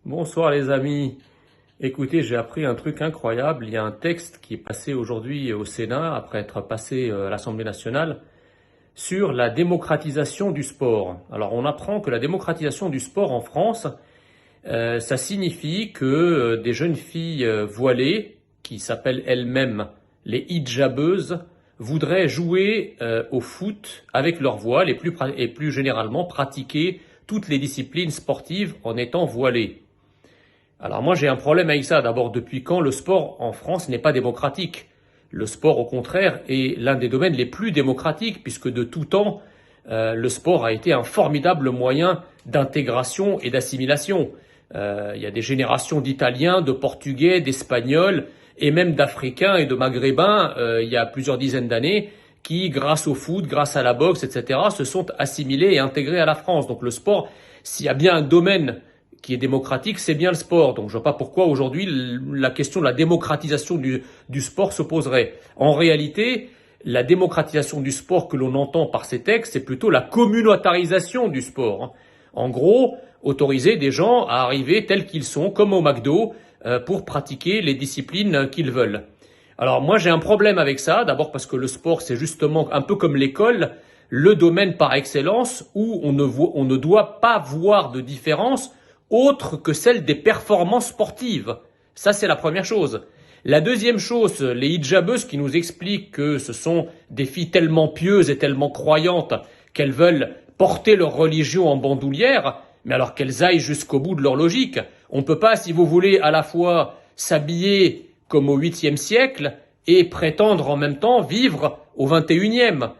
Bonsoir les amis. Écoutez, j'ai appris un truc incroyable. Il y a un texte qui est passé aujourd'hui au Sénat, après être passé à l'Assemblée nationale, sur la démocratisation du sport. Alors on apprend que la démocratisation du sport en France, ça signifie que des jeunes filles voilées, qui s'appellent elles-mêmes les hijabeuses, voudraient jouer au foot avec leur voile et plus généralement pratiquer toutes les disciplines sportives en étant voilées. Alors moi j'ai un problème avec ça. D'abord, depuis quand le sport en France n'est pas démocratique? Le sport, au contraire, est l'un des domaines les plus démocratiques, puisque de tout temps, le sport a été un formidable moyen d'intégration et d'assimilation. Il y a des générations d'Italiens, de Portugais, d'Espagnols et même d'Africains et de Maghrébins, il y a plusieurs dizaines d'années, qui, grâce au foot, grâce à la boxe, etc., se sont assimilés et intégrés à la France. Donc le sport, s'il y a bien un domaine qui est démocratique, c'est bien le sport. Donc je ne vois pas pourquoi aujourd'hui la question de la démocratisation du sport se poserait. En réalité, la démocratisation du sport que l'on entend par ces textes, c'est plutôt la communautarisation du sport. En gros, autoriser des gens à arriver tels qu'ils sont, comme au McDo, pour pratiquer les disciplines qu'ils veulent. Alors moi j'ai un problème avec ça, d'abord parce que le sport c'est justement un peu comme l'école, le domaine par excellence où on ne doit pas voir de différence autre que celle des performances sportives. Ça, c'est la première chose. La deuxième chose, les hijabeuses qui nous expliquent que ce sont des filles tellement pieuses et tellement croyantes qu'elles veulent porter leur religion en bandoulière, mais alors qu'elles aillent jusqu'au bout de leur logique. On ne peut pas, si vous voulez, à la fois s'habiller comme au 8e siècle et prétendre en même temps vivre au 21e.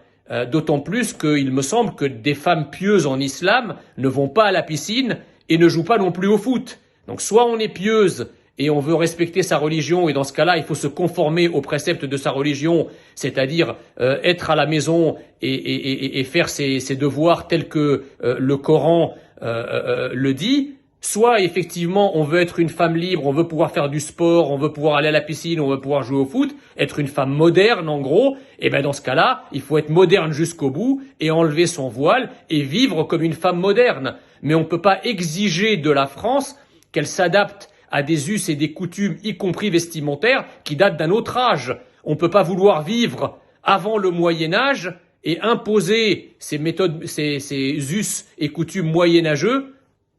D'autant plus qu'il me semble que des femmes pieuses en islam ne vont pas à la piscine et ne joue pas non plus au foot. Donc soit on est pieuse et on veut respecter sa religion, et dans ce cas-là, il faut se conformer aux préceptes de sa religion, c'est-à-dire être à la maison et faire ses devoirs tels que le Coran le dit. Soit effectivement on veut être une femme libre, on veut pouvoir faire du sport, on veut pouvoir aller à la piscine, on veut pouvoir jouer au foot, être une femme moderne en gros, et bien dans ce cas-là, il faut être moderne jusqu'au bout et enlever son voile et vivre comme une femme moderne. Mais on ne peut pas exiger de la France qu'elle s'adapte à des us et des coutumes, y compris vestimentaires, qui datent d'un autre âge. On ne peut pas vouloir vivre avant le Moyen-Âge et imposer ces méthodes, ces us et coutumes moyenâgeux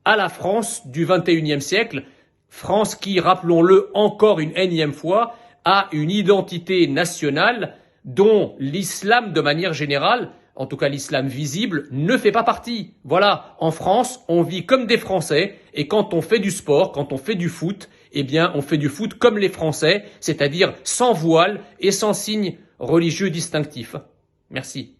à la France du 21e siècle, France qui, rappelons-le encore une énième fois, a une identité nationale dont l'islam, de manière générale, en tout cas l'islam visible, ne fait pas partie. Voilà, en France, on vit comme des Français, et quand on fait du sport, quand on fait du foot, eh bien on fait du foot comme les Français, c'est-à-dire sans voile et sans signe religieux distinctif. Merci.